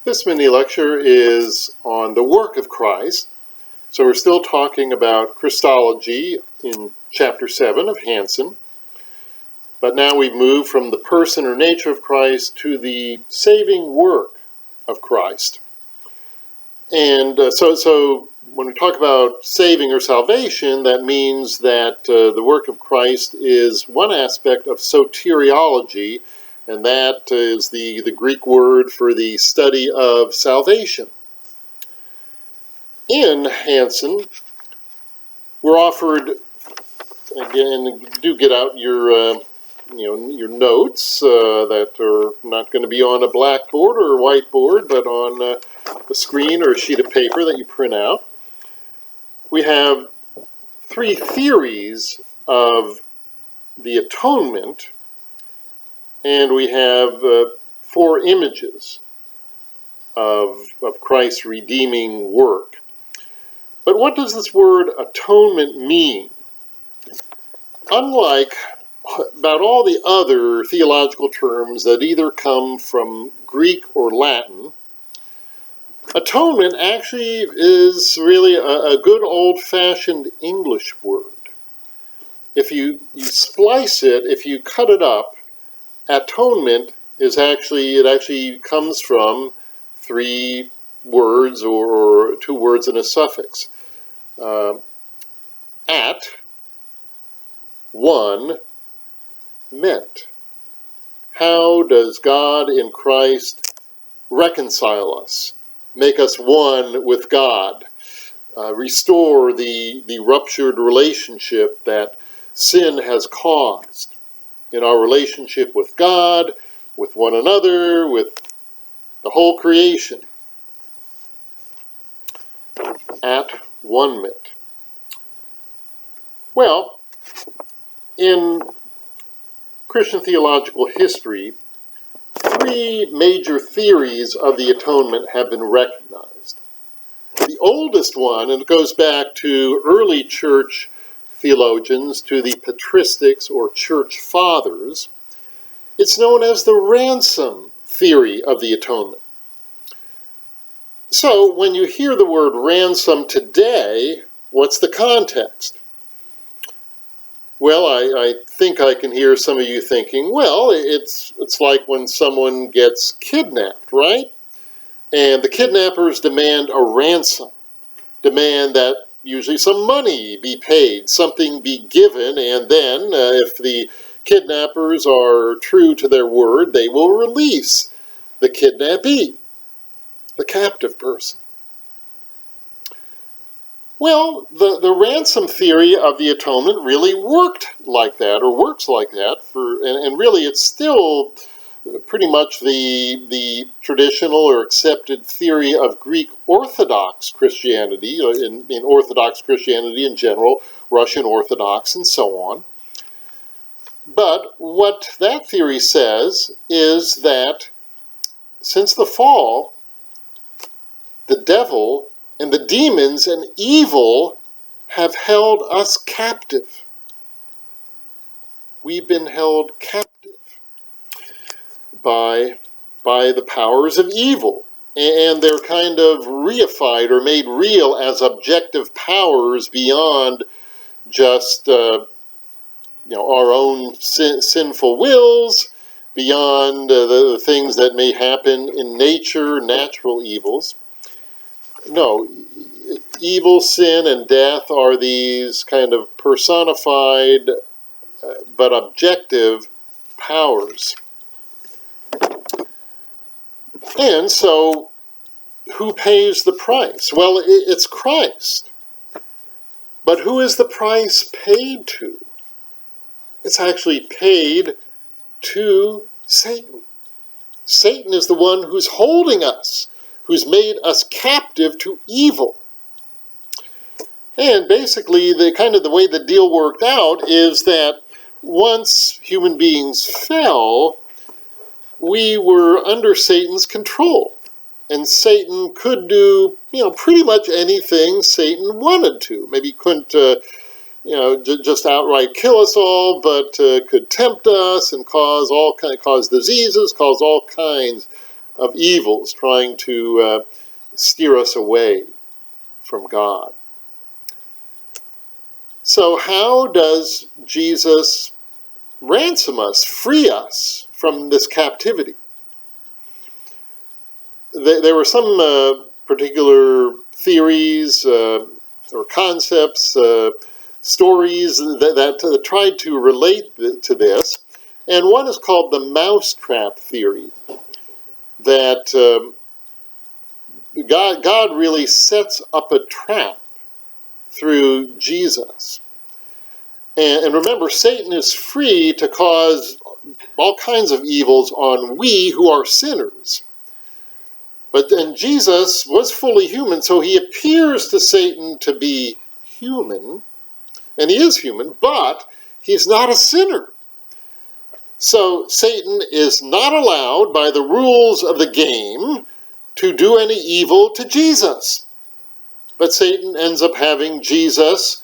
This mini lecture is on the work of Christ. So we're still talking about Christology in chapter 7 of Hansen. But now we've moved from the person or nature of Christ to the saving work of Christ. And so when we talk about saving or salvation, that means that the work of Christ is one aspect of soteriology, and that is the Greek word for the study of salvation. In Hansen, we're offered, again, do get out your your notes that are not going to be on a blackboard or a whiteboard, but on a screen or a sheet of paper that you print out. We have three theories of the atonement, and we have four images of Christ's redeeming work. But what does this word atonement mean? Unlike about all the other theological terms that either come from Greek or Latin, atonement actually is really a good old-fashioned English word. If you splice it, if you cut it up, atonement is actually comes from three words or two words and a suffix. At, one, meant. How does God in Christ reconcile us, make us one with God, restore the ruptured relationship that sin has caused in our relationship with God, with one another, with the whole creation? At one meant. Well, in Christian theological history, three major theories of the atonement have been recognized. The oldest one, and it goes back to early church theologians, to the patristics or church fathers, it's known as the ransom theory of the atonement. So when you hear the word ransom today, what's the context? Well, I think I can hear some of you thinking, well, it's like when someone gets kidnapped, right? And the kidnappers demand a ransom, demand that usually some money be paid, something be given, and then if the kidnappers are true to their word, they will release the kidnappee, the captive person. Well, the ransom theory of the atonement really worked like that, or works like that, and really it's still pretty much the traditional or accepted theory of Greek Orthodox Christianity, in Orthodox Christianity in general, Russian Orthodox, and so on. But what that theory says is that since the fall, the devil and the demons and evil have held us captive. We've been held captive by the powers of evil. And they're kind of reified or made real as objective powers beyond just our own sinful wills, beyond the things that may happen in nature, natural evils. No, evil, sin, and death are these kind of personified but objective powers. And so, who pays the price? Well, it's Christ. But who is the price paid to? It's actually paid to Satan. Satan is the one who's holding us, who's made us captive to evil. And basically, the way the deal worked out is that once human beings fell, we were under Satan's control. And Satan could do, pretty much anything Satan wanted to. Maybe he couldn't, just outright kill us all, but could tempt us and cause diseases, cause all kinds of evils trying to steer us away from God. So how does Jesus ransom us, free us from this captivity? There were some particular theories or concepts, stories that tried to relate to this, and one is called the mousetrap theory, that God really sets up a trap through Jesus. And remember, Satan is free to cause all kinds of evils on we who are sinners. But then Jesus was fully human, so he appears to Satan to be human, and he is human, but he's not a sinner. So Satan is not allowed by the rules of the game to do any evil to Jesus. But Satan ends up having Jesus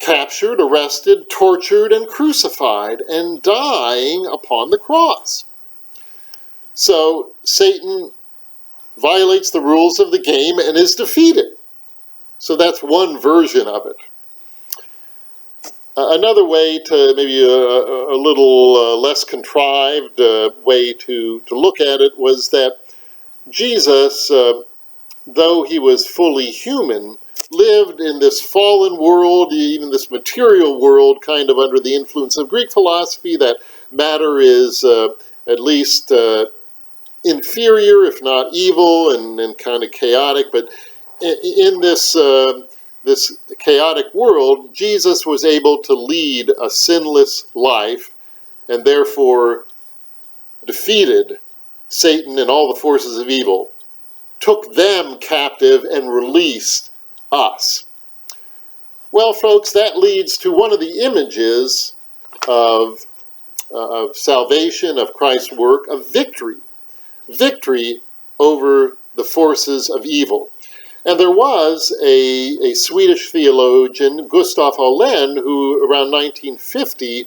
captured, arrested, tortured, and crucified, and dying upon the cross. So Satan violates the rules of the game and is defeated. So that's one version of it. Another way, to maybe a little less contrived way to look at it, was that Jesus, though he was fully human, lived in this fallen world, even this material world, kind of under the influence of Greek philosophy, that matter is at least inferior, if not evil, and kind of chaotic. But in this chaotic world, Jesus was able to lead a sinless life, and therefore defeated Satan and all the forces of evil, took them captive, and released us. Well, folks, that leads to one of the images of salvation, of Christ's work, of victory. Victory over the forces of evil. And there was a Swedish theologian, Gustaf Holén, who around 1950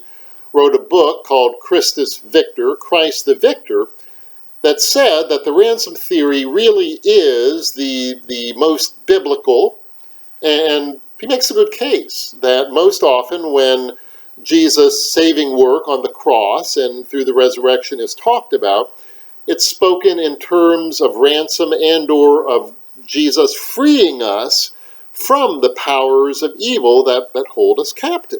wrote a book called Christus Victor, Christ the Victor, that said that the ransom theory really is the most biblical, and he makes a good case that most often when Jesus' saving work on the cross and through the resurrection is talked about, it's spoken in terms of ransom and or of Jesus freeing us from the powers of evil that hold us captive.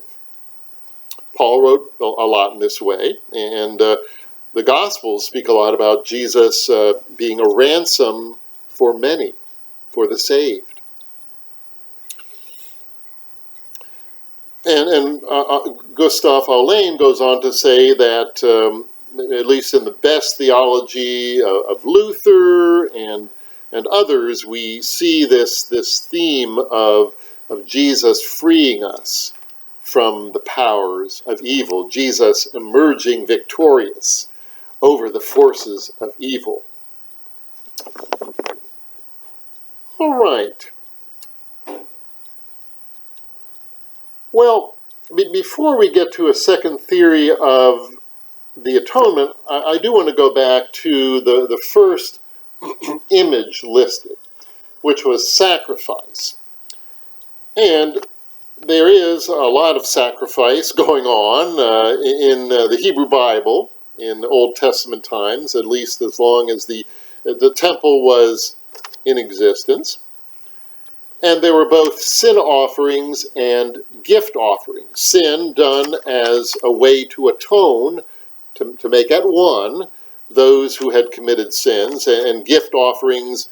Paul wrote a lot in this way, and the Gospels speak a lot about Jesus being a ransom for many, for the saved. And Gustaf Holén goes on to say that, at least in the best theology of Luther and others, we see this theme of Jesus freeing us from the powers of evil, Jesus emerging victorious over the forces of evil. All right. Well, before we get to a second theory of the atonement, I do want to go back to the first image listed, which was sacrifice. And there is a lot of sacrifice going on in the Hebrew Bible in the Old Testament times, at least as long as the temple was in existence. And there were both sin offerings and gift offerings. Sin done as a way to atone, to make at one those who had committed sins, and gift offerings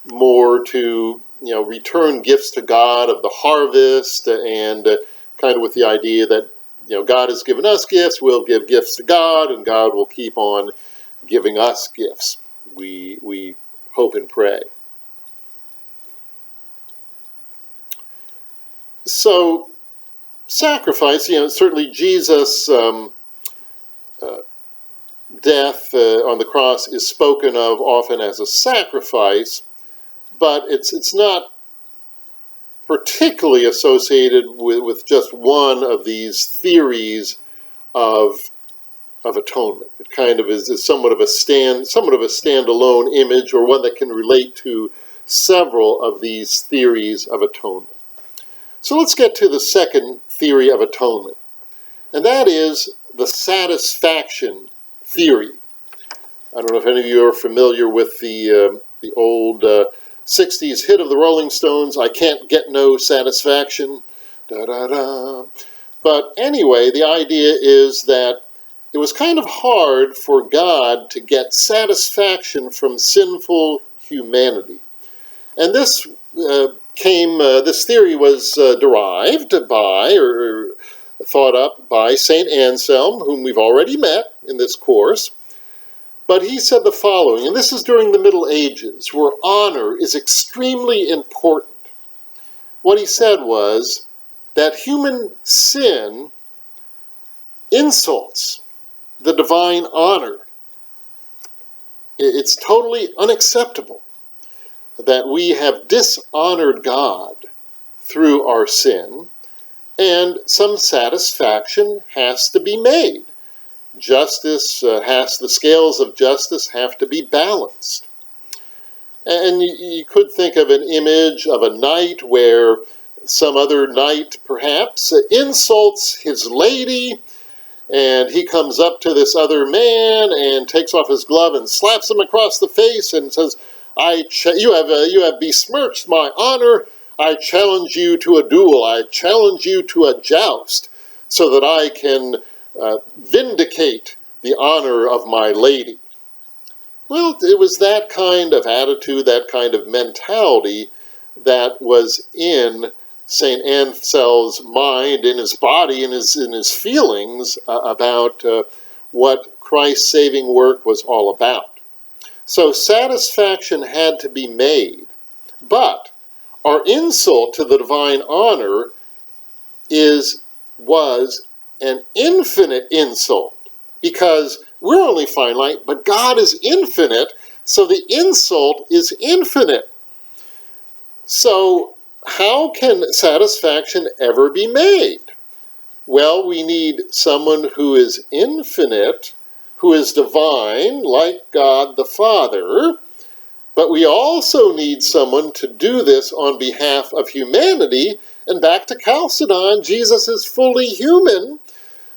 more to return gifts to God of the harvest, and kind of with the idea that God has given us gifts, we'll give gifts to God, and God will keep on giving us gifts. We hope and pray. So, sacrifice, certainly Jesus' death on the cross is spoken of often as a sacrifice, but it's not particularly associated with just one of these theories of of atonement. It kind of is somewhat of a standalone image, or one that can relate to several of these theories of atonement. So let's get to the second theory of atonement, and that is the satisfaction theory. I don't know if any of you are familiar with the old 60s hit of the Rolling Stones, "I Can't Get No Satisfaction." Da, da, da. But anyway, the idea is that it was kind of hard for God to get satisfaction from sinful humanity. And this this theory was derived by, or thought up by, St. Anselm, whom we've already met in this course. But he said the following, and this is during the Middle Ages, where honor is extremely important. What he said was that human sin insults the divine honor. It's totally unacceptable that we have dishonored God through our sin, and some satisfaction has to be made. The scales of justice have to be balanced. And you could think of an image of a knight where some other knight perhaps insults his lady, and he comes up to this other man and takes off his glove and slaps him across the face and says, you have besmirched my honor. I challenge you to a duel. I challenge you to a joust so that I can vindicate the honor of my lady. Well, it was that kind of attitude, that kind of mentality that was in St. Anselm's mind, in his body, in his feelings about what Christ's saving work was all about. So satisfaction had to be made, but our insult to the divine honor was an infinite insult, because we're only finite, but God is infinite, so the insult is infinite. So how can satisfaction ever be made? Well, we need someone who is infinite, who is divine, like God the Father, but we also need someone to do this on behalf of humanity. And back to Chalcedon, Jesus is fully human,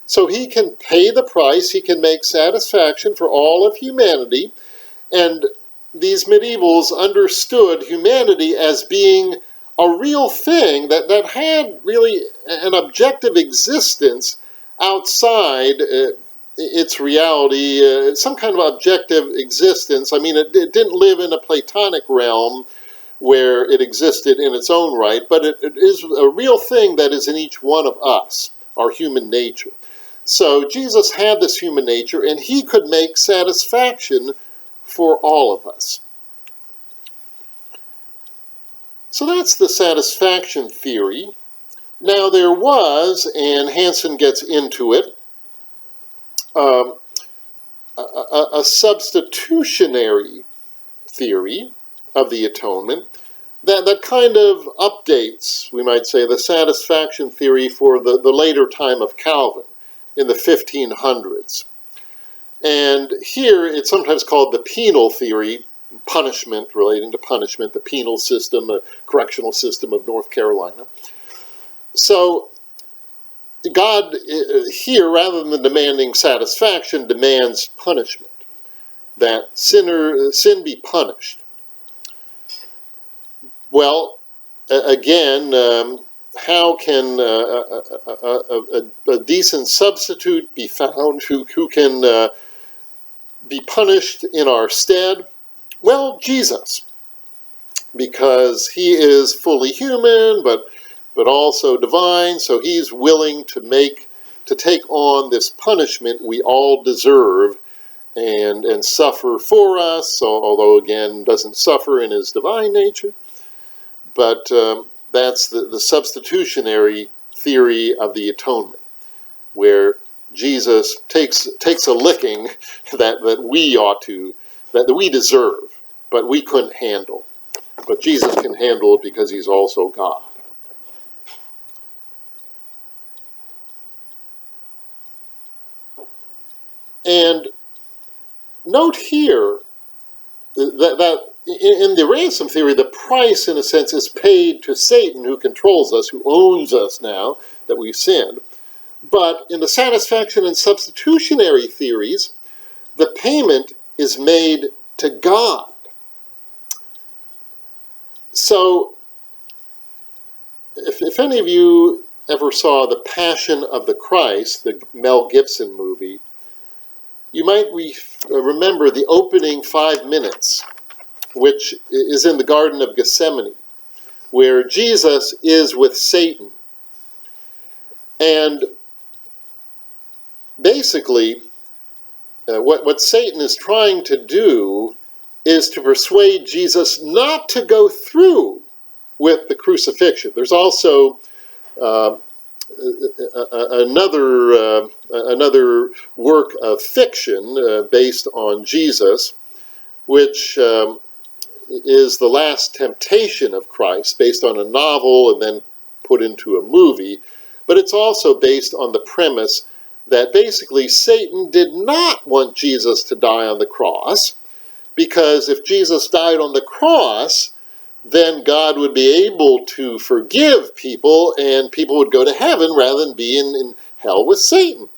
so he can pay the price, he can make satisfaction for all of humanity. And these medievals understood humanity as being a real thing that had really an objective existence outside its reality, some kind of objective existence. I mean, it didn't live in a Platonic realm where it existed in its own right, but it is a real thing that is in each one of us, our human nature. So Jesus had this human nature, and he could make satisfaction for all of us. So that's the satisfaction theory. Now there was, and Hansen gets into it, a substitutionary theory of the atonement that kind of updates, we might say, the satisfaction theory for the later time of Calvin in the 1500s. And here it's sometimes called the penal theory, punishment, relating to punishment, the penal system, a correctional system of North Carolina. So God here, rather than demanding satisfaction, demands punishment, that sin be punished. Well, again, how can a decent substitute be found who can be punished in our stead? Well, Jesus, because he is fully human, but also divine, so he's willing to take on this punishment we all deserve and suffer for us, although again doesn't suffer in his divine nature. But that's the substitutionary theory of the atonement, where Jesus takes a licking that we deserve, but we couldn't handle. But Jesus can handle it because he's also God. And note here that in the ransom theory, the price, in a sense, is paid to Satan, who controls us, who owns us now that we've sinned. But in the satisfaction and substitutionary theories, the payment is made to God. So, if any of you ever saw The Passion of the Christ, the Mel Gibson movie, you might remember the opening 5 minutes, which is in the Garden of Gethsemane, where Jesus is with Satan. And basically, what Satan is trying to do is to persuade Jesus not to go through with the crucifixion. There's also another work of fiction based on Jesus, which is The Last Temptation of Christ, based on a novel and then put into a movie. But it's also based on the premise that basically Satan did not want Jesus to die on the cross, because if Jesus died on the cross, then God would be able to forgive people, and people would go to heaven rather than be in hell with Satan.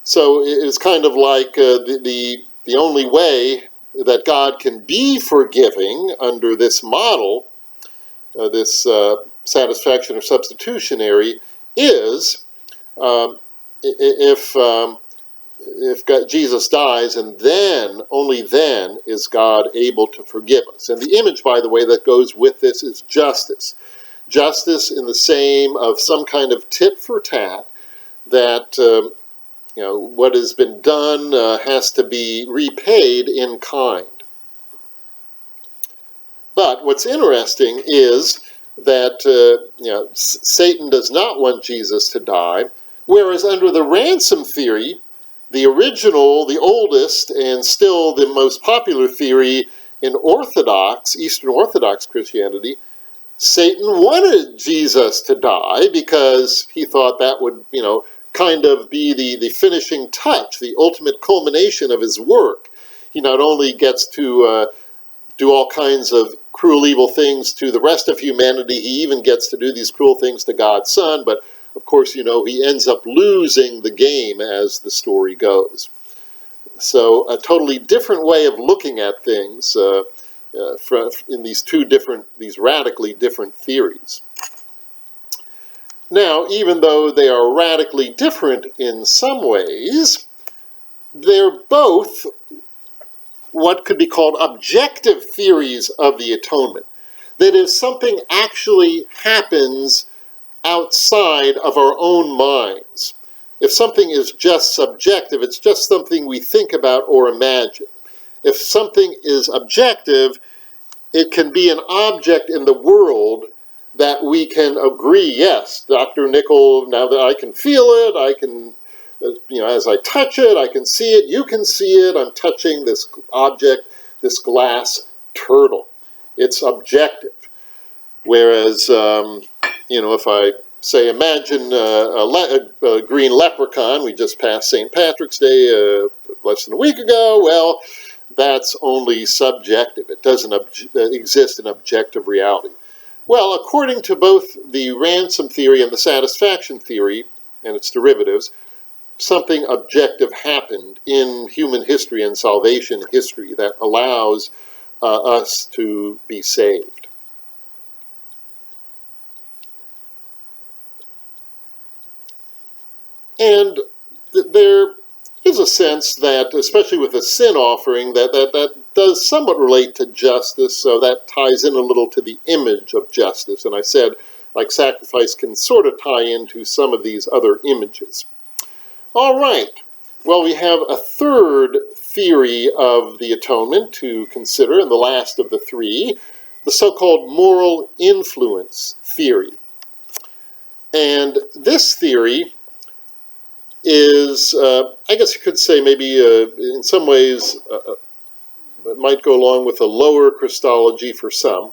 So it's kind of like the only way that God can be forgiving under this model, this satisfaction or substitutionary, is if Jesus dies, and then, only then, is God able to forgive us. And the image, by the way, that goes with this is justice. Justice in the same of some kind of tit for tat, that what has been done has to be repaid in kind. But what's interesting is that Satan does not want Jesus to die, whereas under the ransom theory, the original, the oldest, and still the most popular theory in Eastern Orthodox Christianity, Satan wanted Jesus to die because he thought that would, kind of be the finishing touch, the ultimate culmination of his work. He not only gets to do all kinds of cruel, evil things to the rest of humanity, he even gets to do these cruel things to God's Son, but of course, he ends up losing the game as the story goes. So a totally different way of looking at things in these radically different theories. Now, even though they are radically different in some ways, they're both what could be called objective theories of the atonement. That is, something actually happens outside of our own minds. If something is just subjective, it's just something we think about or imagine. If something is objective, it can be an object in the world that we can agree, yes, Dr. Nickel, now that I can feel it, I can, as I touch it, I can see it, you can see it, I'm touching this object, this glass turtle. It's objective. Whereas, if I say, imagine a green leprechaun, we just passed St. Patrick's Day less than a week ago, well, that's only subjective. It doesn't exist in objective reality. Well, according to both the ransom theory and the satisfaction theory and its derivatives, something objective happened in human history and salvation history that allows us to be saved. And there is a sense that, especially with a sin offering, that does somewhat relate to justice, so that ties in a little to the image of justice. And I said, like sacrifice can sort of tie into some of these other images. All right, well, we have a third theory of the atonement to consider, and the last of the three, the so-called moral influence theory. And this theory is, I guess you could say maybe in some ways it might go along with a lower Christology for some,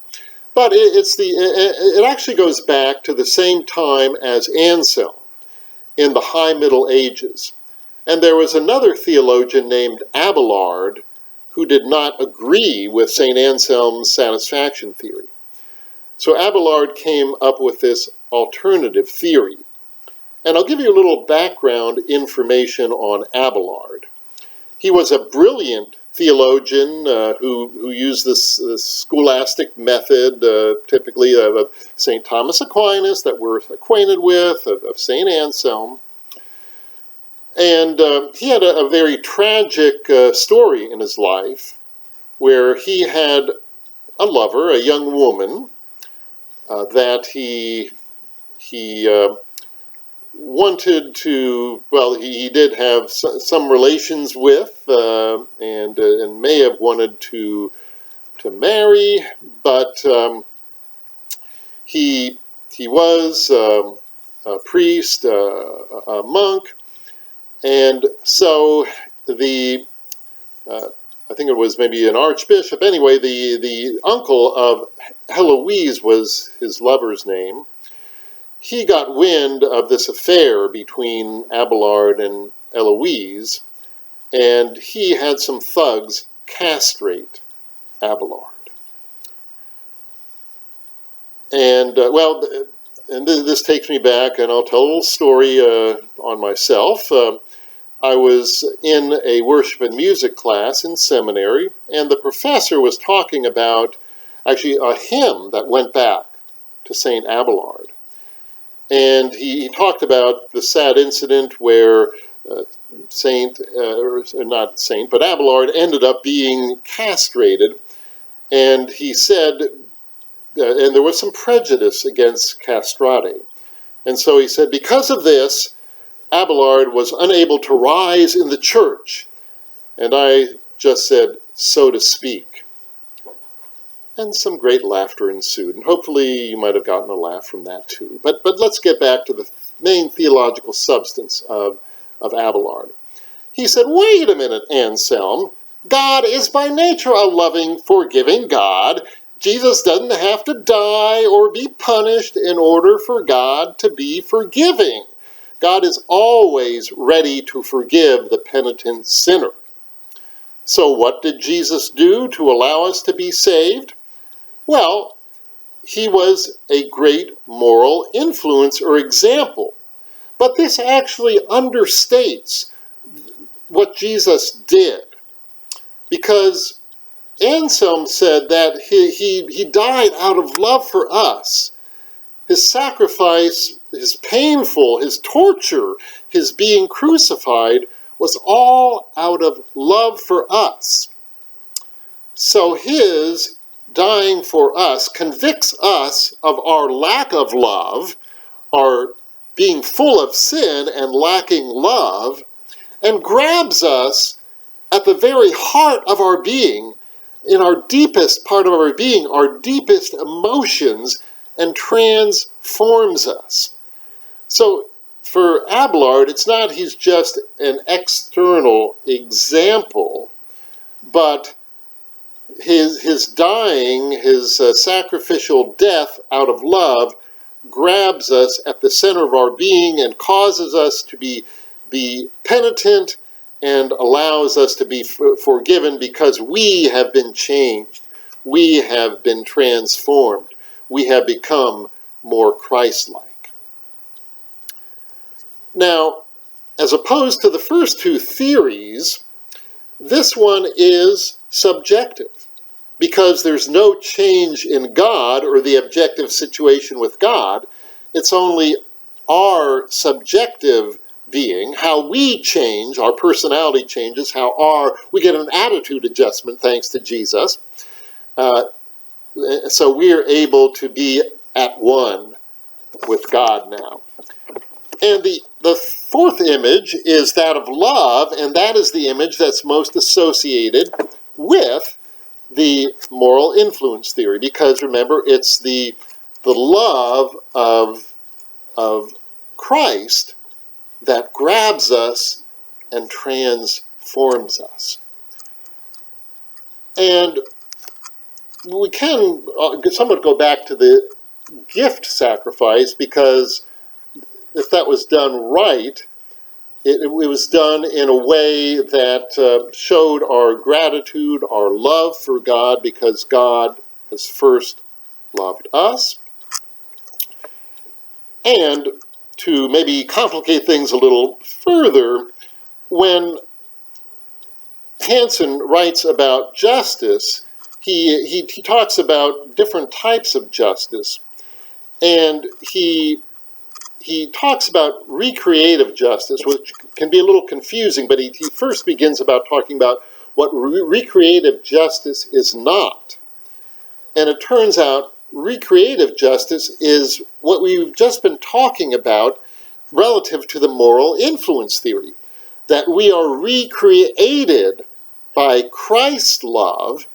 but it actually goes back to the same time as Anselm in the High Middle Ages. And there was another theologian named Abelard who did not agree with St. Anselm's satisfaction theory. So Abelard came up with this alternative theory. And I'll give you a little background information on Abelard. He was a brilliant theologian who used this scholastic method, typically of St. Thomas Aquinas that we're acquainted with, of St. Anselm. And he had a very tragic story in his life where he had a lover, a young woman, that he wanted to, well, he did have some relations with, and may have wanted to marry, but he was a priest, a monk, and so I think it was maybe an archbishop. Anyway, the uncle of Heloise was his lover's name. He got wind of this affair between Abelard and Heloise, and he had some thugs castrate Abelard. And, well, and this takes me back, and I'll tell a little story on myself. I was in a worship and music class in seminary, and the professor was talking about, actually, a hymn that went back to St. Abelard. And he talked about the sad incident where Abelard ended up being castrated. And he said, and there was some prejudice against castrati. And so he said, because of this, Abelard was unable to rise in the church. And I just said, so to speak. And some great laughter ensued. And hopefully you might have gotten a laugh from that too. But let's get back to the main theological substance of Abelard. He said, wait a minute, Anselm. God is by nature a loving, forgiving God. Jesus doesn't have to die or be punished in order for God to be forgiving. God is always ready to forgive the penitent sinner. So what did Jesus do to allow us to be saved? Well, he was a great moral influence or example. But this actually understates what Jesus did. Because Anselm said that he died out of love for us. His sacrifice, his painful, his torture, his being crucified was all out of love for us. So his dying for us convicts us of our lack of love, our being full of sin and lacking love, and grabs us at the very heart of our being, in our deepest part of our being, our deepest emotions, and transforms us. So for Abelard, it's not he's just an external example, but his dying, his sacrificial death out of love grabs us at the center of our being and causes us to be penitent and allows us to be forgiven because we have been changed. We have been transformed. We have become more Christ-like. Now, as opposed to the first two theories, this one is subjective because there's no change in God or the objective situation with God. It's only our subjective being, how we change, our personality changes, we get an attitude adjustment thanks to Jesus. So we're able to be at one with God now. And the fourth image is that of love, and that is the image that's most associated with the moral influence theory, because remember, it's the love of Christ that grabs us and transforms us. And we can somewhat go back to the gift sacrifice, because if that was done right, it was done in a way that showed our gratitude, our love for God, because God has first loved us. And to maybe complicate things a little further, when Hansen writes about justice, he talks about different types of justice, and he talks about recreative justice, which can be a little confusing, but he first begins about talking about what recreative justice is not. And it turns out recreative justice is what we've just been talking about relative to the moral influence theory, that we are recreated by Christ's love,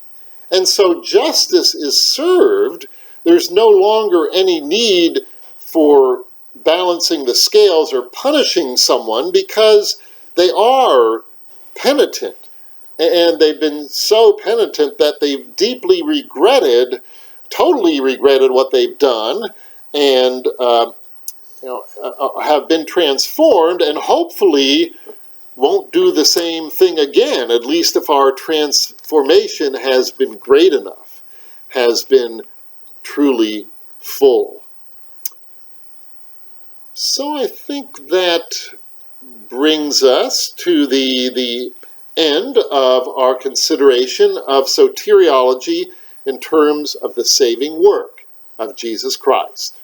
and so justice is served. There's no longer any need for balancing the scales or punishing someone because they are penitent. And they've been so penitent that they've deeply regretted, totally regretted what they've done, and have been transformed, and hopefully won't do the same thing again, at least if our transformation has been great enough, has been truly full. So I think that brings us to the end of our consideration of soteriology in terms of the saving work of Jesus Christ.